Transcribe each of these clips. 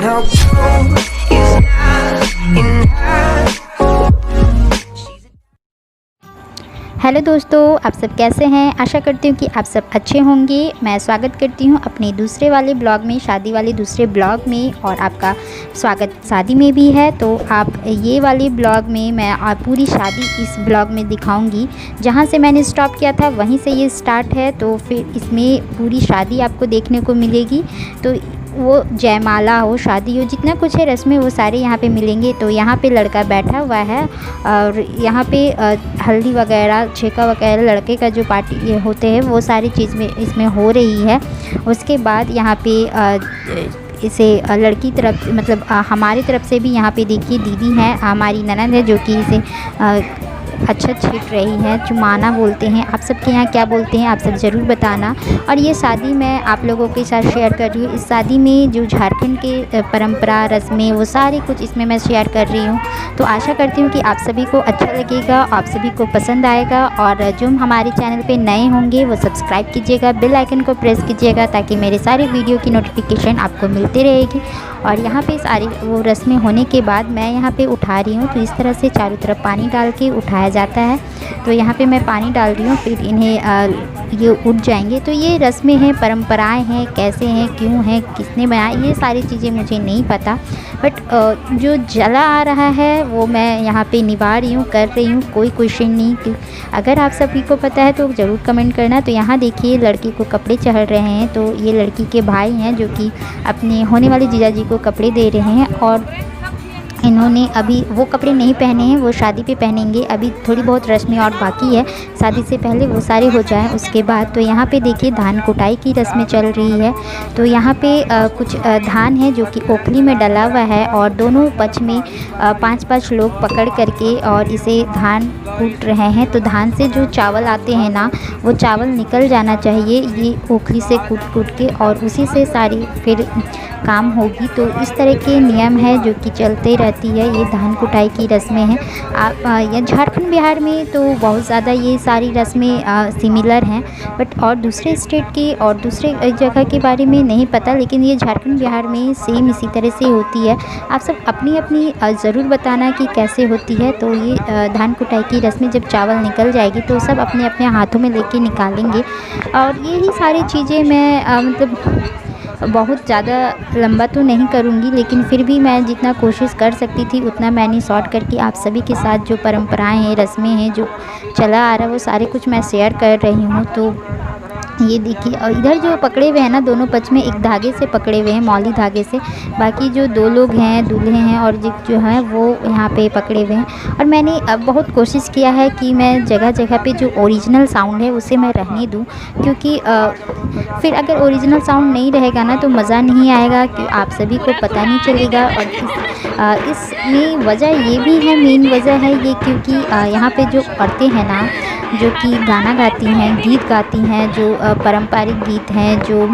how blue is not enough. Hello दोस्तों, आप सब कैसे हैं। आशा करती हूँ कि आप सब अच्छे होंगे। मैं स्वागत करती हूँ अपने दूसरे वाले ब्लॉग में, शादी वाले दूसरे ब्लॉग में। और आपका स्वागत शादी में भी है। तो आप ये वाले ब्लॉग में मैं पूरी शादी इस ब्लॉग में दिखाऊंगी। जहाँ से मैंने स्टॉप किया था वहीं से ये स्टार्ट है, तो फिर इसमें पूरी शादी आपको देखने को मिलेगी। तो वो जयमाला हो, शादी हो, जितना कुछ है रस्में, वो सारे यहाँ पे मिलेंगे। तो यहाँ पे लड़का बैठा हुआ है और यहाँ पे हल्दी वगैरह, छेका वगैरह, लड़के का जो पार्टी होते हैं वो सारी चीज़ में इसमें हो रही है। उसके बाद यहाँ पे इसे लड़की तरफ मतलब हमारी तरफ से भी यहाँ पे देखिए दीदी हैं, हमारी ननद है, जो कि इसे अच्छा छीट रही है, चुमाना बोलते हैं। आप सबके यहाँ क्या बोलते हैं, आप सब ज़रूर बताना। और ये शादी मैं आप लोगों के साथ शेयर कर रही हूँ। इस शादी में जो झारखंड के परंपरा, रस्में, वो सारी कुछ इसमें मैं शेयर कर रही हूँ। तो आशा करती हूँ कि आप सभी को अच्छा लगेगा, आप सभी को पसंद आएगा। और जो हमारे चैनल पे नए होंगे वो सब्सक्राइब कीजिएगा, बेल आइकन को प्रेस कीजिएगा, ताकि मेरे सारे वीडियो की नोटिफिकेशन आपको मिलती रहेगी। और यहाँ पे सारी वो रस्में होने के बाद मैं यहाँ पे उठा रही हूँ। तो इस तरह से चारों तरफ पानी डाल के उठाया जाता है। तो यहाँ पे मैं पानी डाल रही हूँ, फिर इन्हें ये उठ जाएंगे। तो ये रस्में हैं, परंपराएं हैं, कैसे हैं, क्यों हैं, किसने बनाया, ये सारी चीज़ें मुझे नहीं पता। बट जो चला आ रहा है वो मैं यहाँ पे निभा रही हूँ, कर रही हूँ। कोई क्वेश्चन नहीं। अगर आप सभी को पता है तो ज़रूर कमेंट करना। तो यहाँ देखिए लड़की को कपड़े चढ़ रहे हैं। तो ये लड़की के भाई हैं जो कि अपने होने वाले जीजा जी को कपड़े दे रहे हैं। और इन्होंने अभी वो कपड़े नहीं पहने हैं, वो शादी पे पहनेंगे। अभी थोड़ी बहुत रस्में और बाकी है, शादी से पहले वो सारे हो जाएं उसके बाद। तो यहाँ पे देखिए धान कुटाई की रस्में चल रही है। तो यहाँ पे कुछ धान है जो कि ओखली में डला हुआ है, और दोनों पक्ष में 5-5 लोग पकड़ करके और इसे धान कूट रहे हैं। तो धान से जो चावल आते हैं ना, वो चावल निकल जाना चाहिए ये ओखली से कूट कूट के, और उसी से सारी फिर काम होगी। तो इस तरह के नियम है जो कि चलते रहती है। ये धान कुटाई की रस्में हैं। या झारखंड बिहार में तो बहुत ज़्यादा ये सारी रस्में सिमिलर हैं, बट और दूसरे स्टेट के और दूसरे जगह के बारे में नहीं पता। लेकिन ये झारखंड बिहार में सेम इसी तरह से होती है। आप सब अपनी अपनी ज़रूर बताना कि कैसे होती है। तो ये धान कुटाई की रस्में जब चावल निकल जाएगी तो सब अपने अपने हाथों में लेके निकालेंगे। और यही सारी चीज़ें मैं मतलब बहुत ज़्यादा लंबा तो नहीं करूँगी, लेकिन फिर भी मैं जितना कोशिश कर सकती थी उतना मैंने शॉर्ट करके आप सभी के साथ जो परंपराएं हैं, रस्में हैं, जो चला आ रहा है, वो सारे कुछ मैं शेयर कर रही हूँ। तो ये देखिए, और इधर जो पकड़े हुए हैं ना, दोनों पक्ष में एक धागे से पकड़े हुए हैं, मौली धागे से। बाकी जो 2 लोग हैं, दूल्हे हैं और जो हैं वो यहाँ पे पकड़े हुए हैं। और मैंने अब बहुत कोशिश किया है कि मैं जगह जगह पे जो ओरिजिनल साउंड है उसे मैं रहने दूँ, क्योंकि फिर अगर ओरिजिनल साउंड नहीं रहेगा ना तो मज़ा नहीं आएगा, कि आप सभी को पता नहीं चलेगा। और इसमें वजह ये भी है, मेन वजह है ये, क्योंकि यहाँ पे जो औरतें हैं ना, जो कि गाना गाती हैं, गीत गाती हैं, जो पारंपरिक गीत हैं, जो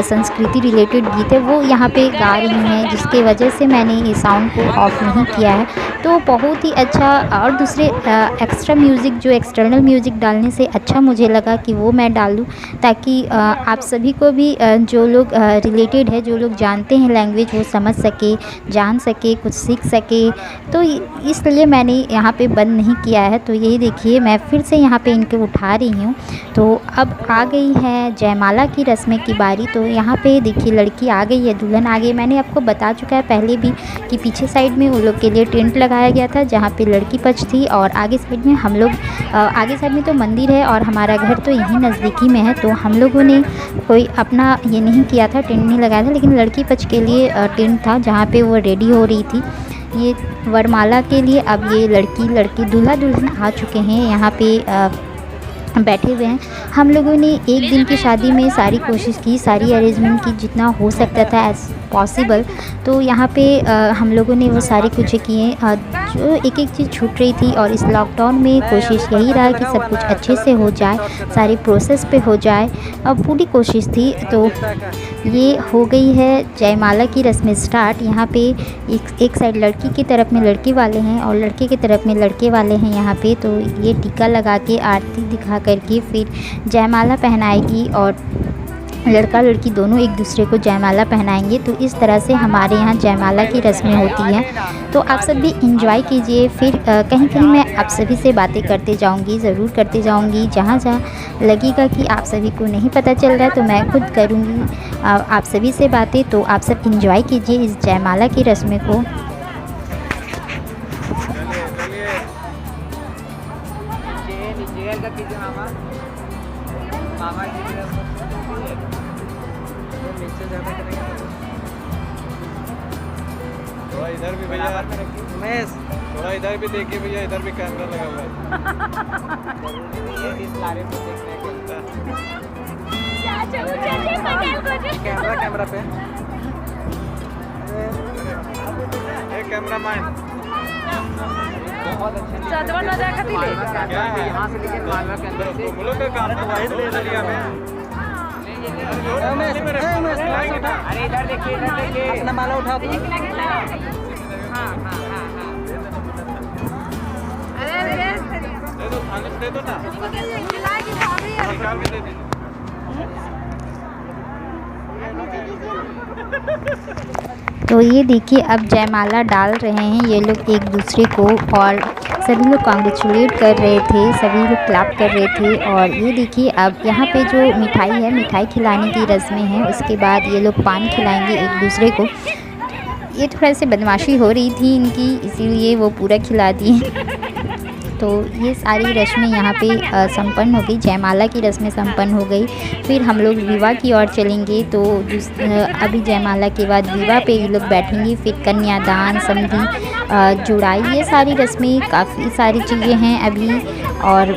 संस्कृति रिलेटेड गीत है, वो यहाँ पे गा रही हैं, जिसके वजह से मैंने ये साउंड को ऑफ़ नहीं किया है। तो बहुत ही अच्छा। और दूसरे एक्स्ट्रा म्यूज़िक, जो एक्सटर्नल म्यूज़िक डालने से अच्छा मुझे लगा कि वो मैं डालूँ, ताकि आप सभी को भी जो लोग रिलेटेड है, जो लोग जानते हैं लैंग्वेज, वो समझ सके, जान सके, कुछ सीख सके। तो इसलिए मैंने यहाँ पे बंद नहीं किया है। तो यही देखिए मैं फिर से यहाँ पे इनके उठा रही हूँ। तो अब आ गई है जयमाला की रस्में की बारी। तो यहाँ पे देखिए लड़की आ गई है, दुल्हन आ गई। मैंने आपको बता चुका है पहले भी कि पीछे साइड में उन लोग के लिए टेंट लगाया गया था, जहाँ पे लड़की पक्ष थी, और आगे साइड में हम लोग आगे साइड में तो मंदिर है और हमारा घर तो यहीं नज़दीकी में है। तो हम लोगों ने कोई अपना ये नहीं किया था, टेंट नहीं लगाया था, लेकिन लड़की पक्ष के लिए टेंट था, जहाँ पे वो रेडी हो रही थी ये वरमाला के लिए। अब ये लड़की दूल्हा दुल्हन आ चुके हैं, यहाँ पे बैठे हुए हैं। हम लोगों ने एक दिन की शादी में सारी कोशिश की, सारी अरेंजमेंट की, जितना हो सकता था एज पॉसिबल। तो यहाँ पे हम लोगों ने वो सारी कुछ किए, जो एक एक चीज़ छूट रही थी। और इस लॉकडाउन में कोशिश यही रहा कि सब कुछ अच्छे से हो जाए, सारी प्रोसेस पे हो जाए, अब पूरी कोशिश थी। तो ये हो गई है जयमाला की रस्में स्टार्ट। यहाँ पे एक साइड लड़की की तरफ में लड़के वाले हैं और लड़के की तरफ में लड़के वाले हैं यहाँ पे। तो ये टीका लगा के, आरती दिखा करके फिर जयमाला पहनाएगी। और लड़का लड़की दोनों एक दूसरे को जयमाला पहनाएंगे। तो इस तरह से हमारे यहाँ जयमाला की रस्में होती हैं। तो आप सब भी इंजॉय कीजिए। फिर कहीं कहीं मैं आप सभी से बातें करते जाऊँगी, ज़रूर करते जाऊँगी। जहाँ जहाँ लगेगा कि आप सभी को नहीं पता चल रहा है तो मैं खुद करूँगी आप सभी से बातें। तो आप सब इंजॉय कीजिए इस जयमाला की रस्में को। थोड़ा इधर भी भैया, थोड़ा इधर भी देखिए भैया, इधर भी कैमरा लगा हुआ है। कैमरा पे कैमरा मैन बहुत अच्छा क्या है यहाँ से लेके मालवा के अंदर से मुल्क का काम तो वाहिद ले लिया अरे इधर देखिए, इधर देखिए, अपना माला उठा दो। हाँ हाँ हाँ हाँ दे दो, थाने से दे दो ना, निकाल के दे दीजिए। तो ये देखिए अब जयमाला डाल रहे हैं ये लोग एक दूसरे को, और सभी लोग कॉन्ग्रेचुलेट कर रहे थे, सभी लोग क्लैप कर रहे थे। और ये देखिए अब यहाँ पे जो मिठाई है, मिठाई खिलाने की रस्में हैं। उसके बाद ये लोग पान खिलाएंगे एक दूसरे को। ये थोड़ा सा बदमाशी हो रही थी इनकी, इसीलिए वो पूरा खिला दिए। तो ये सारी रस्में यहाँ पे संपन्न हो गई, जयमाला की रस्में संपन्न हो गई। फिर हम लोग विवाह की ओर चलेंगे। तो अभी जयमाला के बाद विवाह पे ये लोग बैठेंगे। फिर कन्यादान, समधी, जुड़ाई, ये सारी रस्में, काफ़ी सारी चीज़ें हैं अभी, और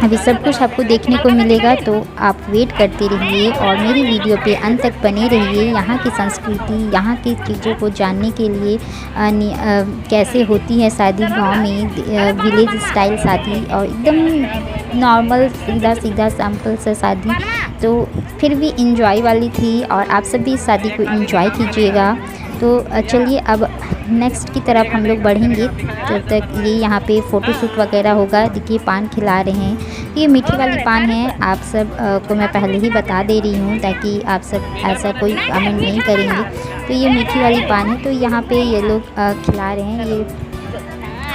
अभी सब कुछ आपको देखने को मिलेगा। तो आप वेट करते रहिए और मेरी वीडियो पे अंत तक बने रहिए। यहाँ की संस्कृति, यहाँ की चीज़ों को जानने के लिए कैसे होती है शादी गांव में, विलेज स्टाइल शादी और एकदम नॉर्मल सीधा सीधा सिंपल सा शादी, तो फिर भी इंजॉय वाली थी। और आप सब भी इस शादी को इंजॉय कीजिएगा। तो चलिए अब नेक्स्ट की तरफ हम लोग बढ़ेंगे। जब तक ये यहाँ पे फ़ोटोशूट वगैरह होगा। देखिए पान खिला रहे हैं, ये मीठी वाली पान है। आप सब को मैं पहले ही बता दे रही हूँ ताकि आप सब ऐसा कोई कमेंट नहीं करेंगे। तो ये मीठी वाली पान है। तो यहाँ पे ये लोग खिला रहे हैं। ये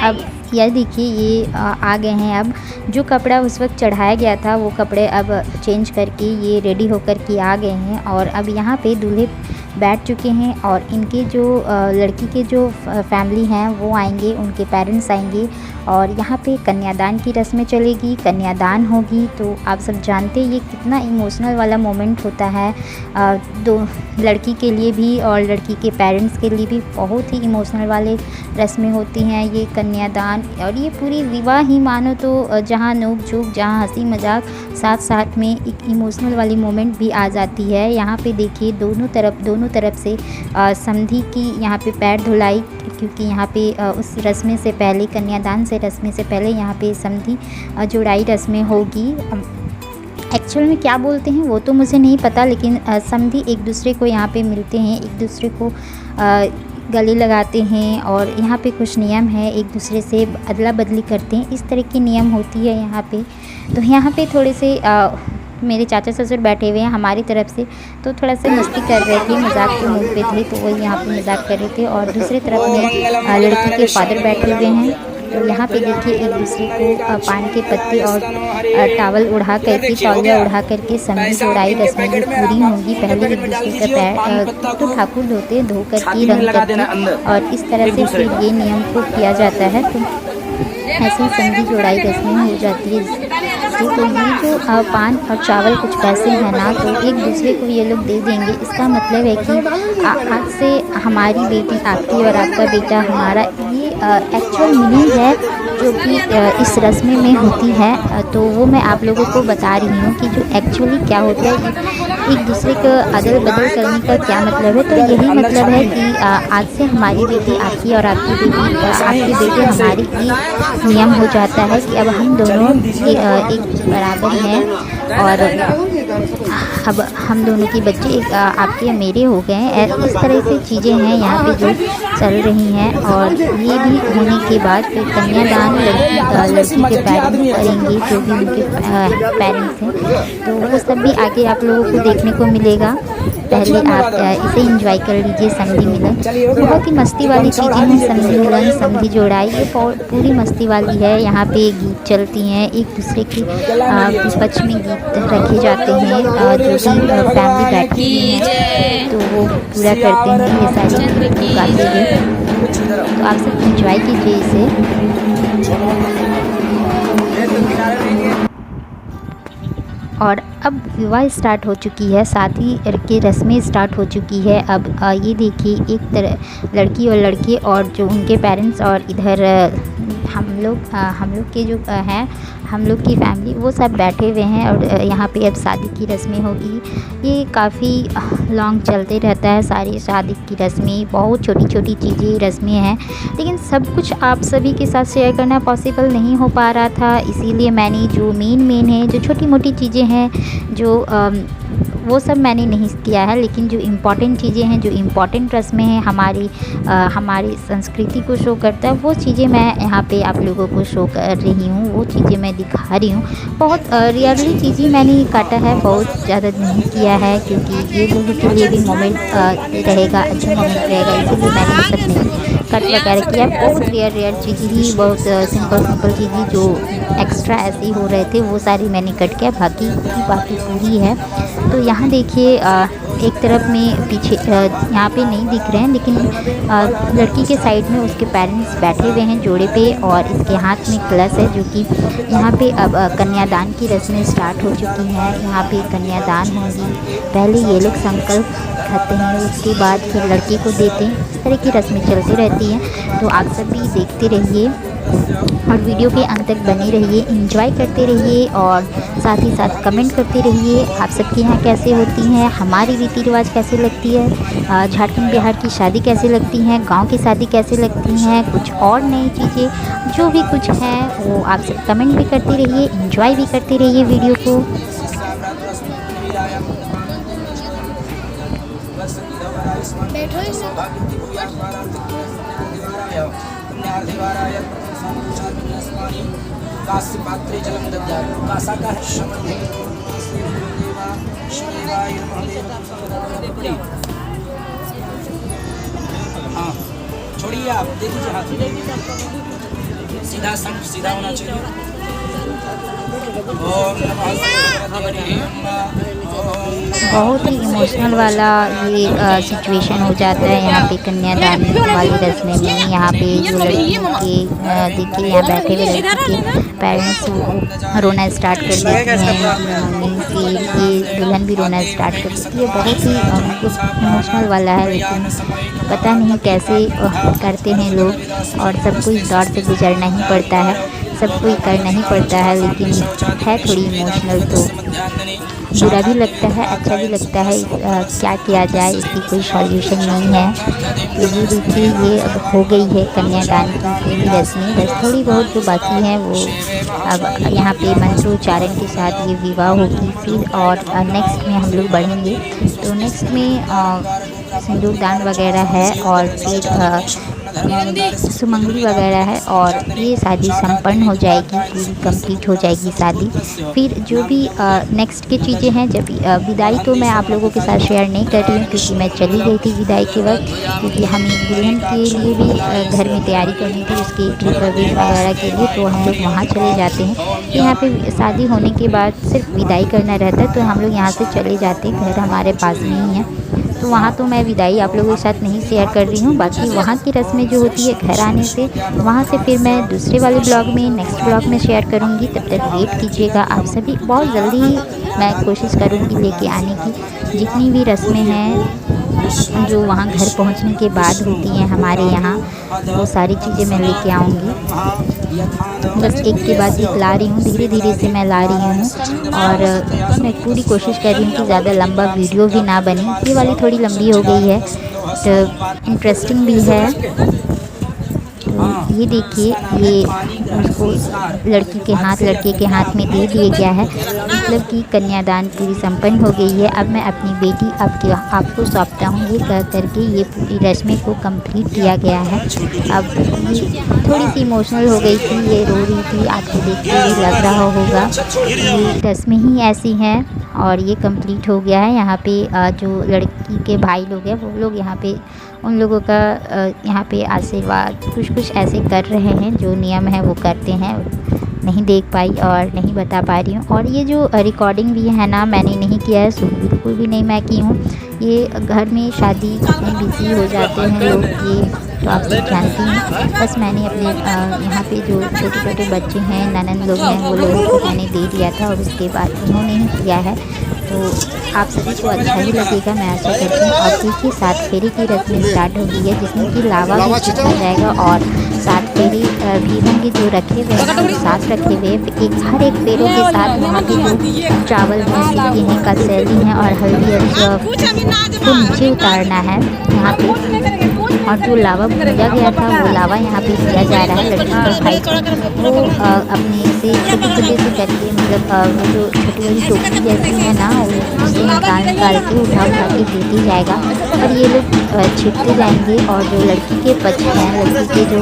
अब यह देखिए ये आ गए हैं। अब जो कपड़ा उस वक्त चढ़ाया गया था वो कपड़े अब चेंज करके ये रेडी होकर के आ गए हैं। और अब यहाँ पे दूल्हे बैठ चुके हैं और इनके जो लड़की के जो फैमिली हैं वो आएंगे, उनके पेरेंट्स आएंगे और यहाँ पे कन्यादान की रस्में चलेगी, कन्यादान होगी। तो आप सब जानते हैं ये कितना इमोशनल वाला मोमेंट होता है, दो लड़की के लिए भी और लड़की के पेरेंट्स के लिए भी बहुत ही इमोशनल वाले रस्में होती हैं ये कन्यादान। और ये पूरी विवाह ही मानो तो जहाँ नोक झोंक, जहाँ हंसी मजाक, साथ साथ में एक इमोशनल वाली मोमेंट भी आ जाती है। यहाँ पे देखिए दोनों तरफ से समधी की यहाँ पे पैर धुलाई, क्योंकि यहाँ पे उस रस्में से पहले, कन्यादान से रस्में से पहले यहाँ पे समधी जुड़ाई रस्में होगी। एक्चुअल में क्या बोलते हैं वो तो मुझे नहीं पता, लेकिन समधी एक दूसरे को यहाँ पे मिलते हैं, एक दूसरे को गले लगाते हैं और यहाँ पे कुछ नियम है, एक दूसरे से अदला बदली करते हैं, इस तरह की नियम होती है यहाँ पे। तो यहाँ पे थोड़े से मेरे चाचा ससुर बैठे हुए हैं हमारी तरफ से, तो थोड़ा सा मस्ती कर रहे थे, मजाक के मूड पे थे, तो वही यहाँ पे मजाक कर रहे थे। और दूसरी तरफ में लड़की के फादर बैठे हुए हैं। तो यहाँ पे देखिए एक दूसरे को पान के पत्ते और टावल उड़ा करके, तौलिया उड़ा करके समधी जोड़ाई रस्में जो पूरी होंगी। पहले एक दूसरे का पैर तो ठाकुर धोते, धो करके रंग करके, और इस तरह से फिर ये नियम को किया जाता है। तो ऐसे ही समधी जोड़ाई रस्में हो जाती है। तो ये जो पान और चावल कुछ पैसे हैं ना, तो एक दूसरे को ये लोग दे देंगे। इसका मतलब है कि आज से हमारी बेटी आपकी और आपका बेटा हमारा, ये एक्चुअल मीनिंग है जो कि इस रस्म में होती है। तो वो मैं आप लोगों को बता रही हूँ कि जो एक्चुअली क्या होता है, एक दूसरे को अदल बदल करने का क्या मतलब है। तो यही मतलब है कि आज से हमारी बेटी आपकी और आपकी बेटी आपके बेटे हमारी, ये नियम हो जाता है कि अब हम दोनों एक बराबर हैं। और अब हम दोनों के बच्चे एक आपके मेरे हो गए हैं। इस तरह से चीज़ें हैं यहाँ पे जो चल रही हैं। और ये भी होने के बाद फिर कन्यादान लड़की के पेरेंट्स करेंगे, जो भी उनके पेरेंट्स हैं, तो वो सब भी आगे आप लोगों को देखने को मिलेगा। पहले आप इसे एंजॉय कर लीजिए। समधी मिलन बहुत ही मस्ती वाली चीज़ें हैं। समधी मिलन, समधी जोड़ाई, ये पूरी मस्ती वाली है। यहाँ पे गीत चलती हैं, एक दूसरे के पक्ष में गीत रखे जाते हैं। जो भी फैमिली बैठी हुई है तो वो पूरा करते हैं ये सारी चीज़ें गाते हुए। तो आप सब एंजॉय कीजिए इसे। और अब विवाह स्टार्ट हो चुकी है, शादी की रस्में स्टार्ट हो चुकी है। अब ये देखिए, एक तरह लड़की और लड़के और जो उनके पेरेंट्स और इधर हम लोग के जो हैं, हम लोग की फैमिली, वो सब बैठे हुए हैं। और यहाँ पे अब शादी की रस्में होगी। ये काफ़ी लॉन्ग चलते रहता है सारी शादी की रस्में। बहुत छोटी छोटी चीज़ें रस्में हैं, लेकिन सब कुछ आप सभी के साथ शेयर करना पॉसिबल नहीं हो पा रहा था। इसीलिए मैंने जो मेन है, जो छोटी मोटी चीज़ें हैं, जो वो सब मैंने नहीं किया है। लेकिन जो इम्पॉर्टेंट चीज़ें हैं, जो इम्पॉर्टेंट रस्में हैं, हमारी संस्कृति को शो करता है, वो चीज़ें मैं यहाँ पे आप लोगों को शो कर रही हूँ, वो चीज़ें मैं दिखा रही हूँ। बहुत रियली चीज़ें मैंने काटा है, बहुत ज़्यादा नहीं किया है, क्योंकि ये लोगों के लिए भी मोमेंट रहेगा, अच्छा मोमेंट रहेगा, इसीलिए मैंने ये सब नहीं कट वगैरह किया। बहुत रेयर चीज़ें ही, बहुत सिंपल चीज़ें जो एक्स्ट्रा ऐसे ही हो रहे थे, वो सारी मैंने कट किया। बाकी पूरी है। तो यहाँ देखिए, एक तरफ में पीछे यहाँ पे नहीं दिख रहे हैं, लेकिन लड़की के साइड में उसके पेरेंट्स बैठे हुए हैं जोड़े पे, और इसके हाथ में कलश है, जो कि यहाँ पे अब कन्यादान की रस्में स्टार्ट हो चुकी हैं। यहाँ पे कन्यादान होंगी। पहले ये लोग संकल्प खाते हैं, उसके बाद फिर लड़की को देते हैं। इस तरह की रस्में चलती रहती हैं। तो आप सब भी देखते रहिए और वीडियो के अंत तक बने रहिए, एंजॉय करते रहिए और साथ ही साथ कमेंट करते रहिए। आप सबके यहाँ कैसे होती हैं, हमारी रीति रिवाज कैसे लगती है, झारखंड बिहार की शादी कैसे लगती हैं, गांव की शादी कैसे लगती हैं, कुछ और नई चीज़ें जो भी कुछ है वो आप सब कमेंट भी करते रहिए, एंजॉय भी करते रहिए वीडियो को। काशीपात्रे जलम दद्यात् कासा हाँ, छोड़िए आप, देखिए हाथ सीधा संग सीधा होना चाहिए। ओम बहुत ही इमोशनल वाला ये सिचुएशन हो जाता है यहाँ पे कन्यादान वाली रस्में में। यहाँ पे जो लड़की के देखिए यहाँ बैठे हुए लड़की के पेरेंट्स रोना स्टार्ट कर देते हैं, फिर ये दुल्हन भी रोना स्टार्ट कर देती है। बहुत ही इमोशनल वाला है, लेकिन पता नहीं कैसे करते हैं लोग, और सबको इस दौर से गुजरना ही पड़ता है, सबको ही करना ही पड़ता है। लेकिन है थोड़ी इमोशनल, तो बुरा भी लगता है, अच्छा भी लगता है। क्या किया जाए, इसकी कोई सॉल्यूशन नहीं है। तो ये देखिए, ये अब हो गई है कन्यादान की पूरी रस्में, बस थोड़ी बहुत जो बाकी हैं वो अब यहाँ पे मंत्रोच्चारण के साथ ये विवाह होगी। फिर और नेक्स्ट में हम लोग बढ़ेंगे, तो नेक्स्ट में सिंदूर दान वगैरह है, और फिर सुमंगली वगैरह है, और ये शादी संपन्न हो जाएगी, पूरी कंप्लीट हो जाएगी शादी। फिर जो भी नेक्स्ट की चीज़ें हैं, जब विदाई तो मैं आप लोगों के साथ शेयर नहीं कर रही हूँ, क्योंकि मैं चली गई थी विदाई के वक्त, क्योंकि हमें दुल्हन के लिए भी घर में तैयारी करनी थी उसकी प्री वगैरह के लिए, तो हम लोग वहाँ चले जाते हैं। यहाँ पे शादी होने के बाद सिर्फ विदाई करना रहता है, तो हम लोग यहाँ से चले जाते हैं, घर हमारे पास में ही है। तो वहाँ तो मैं विदाई आप लोगों के साथ नहीं शेयर कर रही हूँ। बाकी वहाँ की रस्में जो होती है घर आने से, वहाँ से फिर मैं दूसरे वाले ब्लॉग में, नेक्स्ट ब्लॉग में शेयर करूँगी। तब तक वेट कीजिएगा आप सभी। बहुत जल्दी मैं कोशिश करूँगी लेके आने की, जितनी भी रस्में हैं जो वहाँ घर पहुँचने के बाद होती हैं हमारे यहाँ, वो सारी चीज़ें मैं लेके आऊँगी। बस एक के बाद एक ला रही हूँ, धीरे धीरे से मैं ला रही हूँ, और मैं पूरी कोशिश कर रही हूँ कि ज़्यादा लंबा वीडियो भी ना बने। ये वाली थोड़ी लंबी हो गई है, तो इंटरेस्टिंग भी है, तो ये देखिए, ये उसको लड़की के हाथ में दे दिया गया है, मतलब कि कन्यादान पूरी संपन्न हो गई है। अब मैं अपनी बेटी आपको सौंपता हूँ, ये कह करके ये पूरी रस्में को कंप्लीट किया गया है। अब ये थोड़ी सी इमोशनल हो गई थी, ये रो रही थी, आपको देख के भी लग रहा होगा। ये रस्में ही ऐसी हैं और ये कंप्लीट हो गया है। यहाँ पे जो लड़की के भाई लोग हैं वो लोग यहाँ पे उन लोगों का यहाँ पे आशीर्वाद कुछ ऐसे कर रहे हैं, जो नियम है वो करते हैं। नहीं देख पाई और नहीं बता पा रही हूँ। और ये जो रिकॉर्डिंग भी है ना, मैंने नहीं किया है, बिल्कुल भी नहीं मैं की हूँ। ये घर में शादी में बिजी हो जाते हैं लोग, ये तो आप लोग जानती हैं। बस मैंने अपने यहाँ पे जो छोटे छोटे बच्चे हैं, ननद लोग हैं, वो लोगों को मैंने दे दिया था और उसके बाद उन्होंने ही किया है। तो आप सभी को अच्छा ही लगेगा, मैं आशा करती हूँ। और देखिए 7 फेरे की रस्म स्टार्ट हो गई है, जिसमें कि लावा भी छिड़का जाएगा और 7 फेरे भी होंगे जो रखे हुए हैं, 7 रखे हुए हर एक फेरों के साथ वहाँ पे जो चावल हैं, सिक्के हैं, कसेली हैं और हल्दी को नीचे उतारना है यहाँ पे। और जो लावा भूजा गया था वो लावा यहाँ पे दिया जा रहा है लड़की के भाई को। वो अपने से छोटे से करके, मतलब वो जो छोटी वाली टोपी जैसी है ना, उसे निकाल के उठा के देती जाएगा। और ये लोग छिपते जाएंगे और जो लड़की के पक्ष हैं, लड़की के जो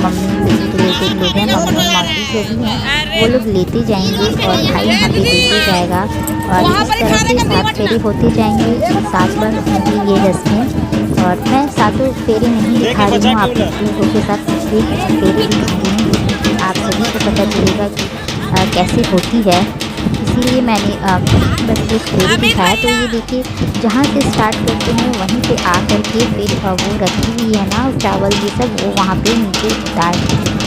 मम्मी रिलेटेड लोग हैं, मम्मी मासी जो भी हैं, वो लोग लेते जाएंगे और भाई यहाँ पे देते जाएगा। और इस तरह से 7 फेरे होते जाएंगे, 7 बार होंगी ये रस्में। और मैं 7 फेरे नहीं दिखा रही हूँ, आप लोगों के साथ पिछले फेरे दिखाती हूँ, आप सभी को पता चलेगा कि कैसे होती है। इसीलिए मैंने बस ये फेरे दिखाया। तो ये देखिए, जहाँ से स्टार्ट करते हैं वहीं पे आ कर के फिर वो रखी हुई है ना चावल ये सब, वो वहाँ पे नीचे उतार।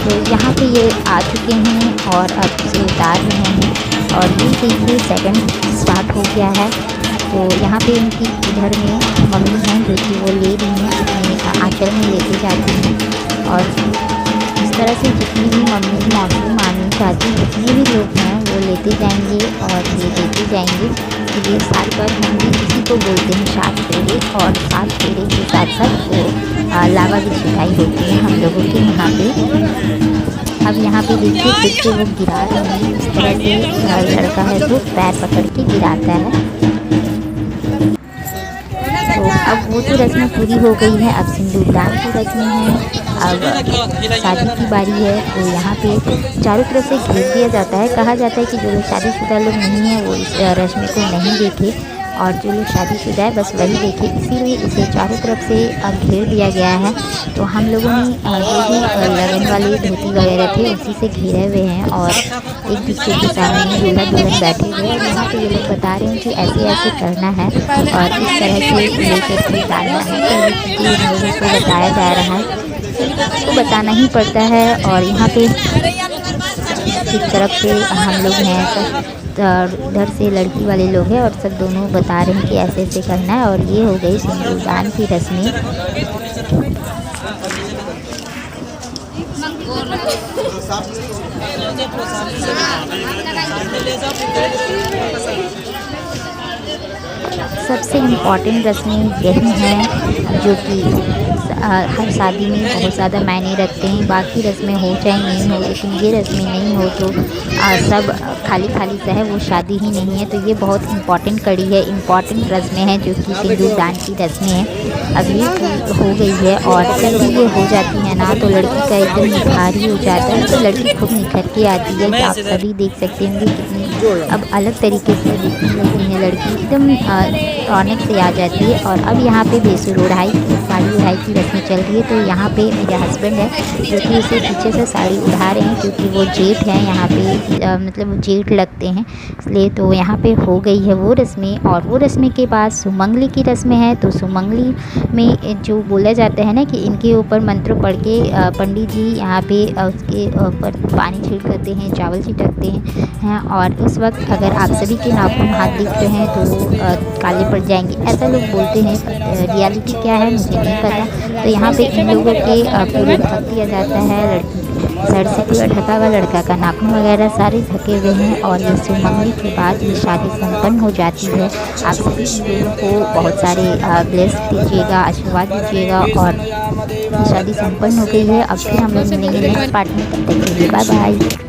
तो यहाँ पे ये आ चुके हैं और अब से उतार रहे हैं। और ये देखिए सेकंड स्टार्ट हो गया है। तो यहाँ पे इनकी इधर में मम्मी हैं जो कि वो ले रही हैं, अपने आंचल में लेके जाती हैं। और इस तरह से जितनी भी मम्मी, मौसी, मामी, चाची, जितने भी लोग हैं वो लेते जाएंगे और ये देते जाएंगे। तो ये 7 बार होंगे, इसी को बोलते हैं 7 फेरे। और 7 फेरे के साथ साथ वो लावा की छिटाई होती है हम लोगों के यहाँ पे। अब यहाँ पे देखिए फिर से वो गिरा रहे हैं, इस तरह से लड़का है जो पैर पकड़ के गिराता है। तो अब वो तो रस्में पूरी हो गई है, अब सिंदूरदान की रस्में हैं। अब शादी की बारी है। तो यहाँ पे चारों तरफ से घेर दिया जाता है। कहा जाता है कि जो लोग शादीशुदा लोग नहीं हैं वो इस रस्म को नहीं देखे और जो लोग शादीशुदा है बस वही देखे, इसीलिए इसे चारों तरफ से घेर दिया गया है। तो हम लोगों ने जो भी लगन वाले धोती वगैरह थे उसी से घेरे हुए हैं और एक दूसरे के सामने दूल्हा दुल्हन बैठे हुए हैं। यहाँ पे ये लोग बता रहे हैं कि ऐसे ऐसे करना है और इस तरह से लेकर के डालना है। तो ये लोगों को बताया जा रहा है, तो बताना ही पड़ता है। और यहाँ पे एक तरफ से हम लोग हैं, इधर से लड़की वाले लोग हैं और सब दोनों बता रहे हैं कि ऐसे ऐसे करना है। और ये हो गई सिंदूरदान की रस्में। सबसे इम्पॉर्टेंट रस्में यही हैं जो कि हर शादी में बहुत ज़्यादा मायने रखते हैं। बाकी रस्में हो चाहे नहीं हो, लेकिन ये रस्में नहीं हो तो सब खाली खाली सा है, वो शादी ही नहीं है। तो ये बहुत इम्पॉर्टेंट कड़ी है, इम्पॉर्टेंट रस्में हैं जो कि सिंदूरदान की रस्में हैं। अब ये हो गई है और जब भी ये हो जाती है ना तो लड़की का एकदम निखार हो जाता है। तो लड़की खूब निखर के आती है, तो आप सभी देख सकते होंगे कितनी अब अलग तरीके से दिखने लगी है लड़की, एकदम रौनक से आ जाती है। और अब यहाँ पे बेसुर उड़ाई साड़ी उड़ाई की रस्में चल रही है। तो यहाँ पे मेरे हस्बैंड है जो कि उसे पीछे से साड़ी उड़ा रहे हैं, क्योंकि वो जेठ है यहाँ पे, मतलब जेठ लगते हैं इसलिए। तो यहाँ पे हो गई है वो रस्में। और वो रस्में के बाद सुमंगली की रस्में हैं। तो सुमंगली में जो बोला जाता है ना कि इनके ऊपर मंत्र पढ़ के पंडित जी यहाँ पे उसके ऊपर पानी छिड़कते हैं, चावल छिड़कते हैं। और उस वक्त अगर आप सभी के नाखून हाथ दिख रहे हैं तो वो काले पड़ जाएंगे, ऐसा लोग बोलते हैं। रियलिटी क्या है मुझे नहीं पता। तो यहाँ पे इन लोगों के पूरे ढक दिया जाता है लड़की सर से पूरा ढका हुआ, लड़का का नाखून वगैरह सारे ढके हुए हैं। और ये सुमंगली के बाद ये शादी संपन्न हो जाती है। आप सभी लोगों को बहुत सारे ब्लेस दीजिएगा, आशीर्वाद दीजिएगा। और शादी संपन्न हो गई है। अब फिर हम लोग मिलेंगे नेक्स्ट पार्ट में, तब तक के लिए बाय बाय।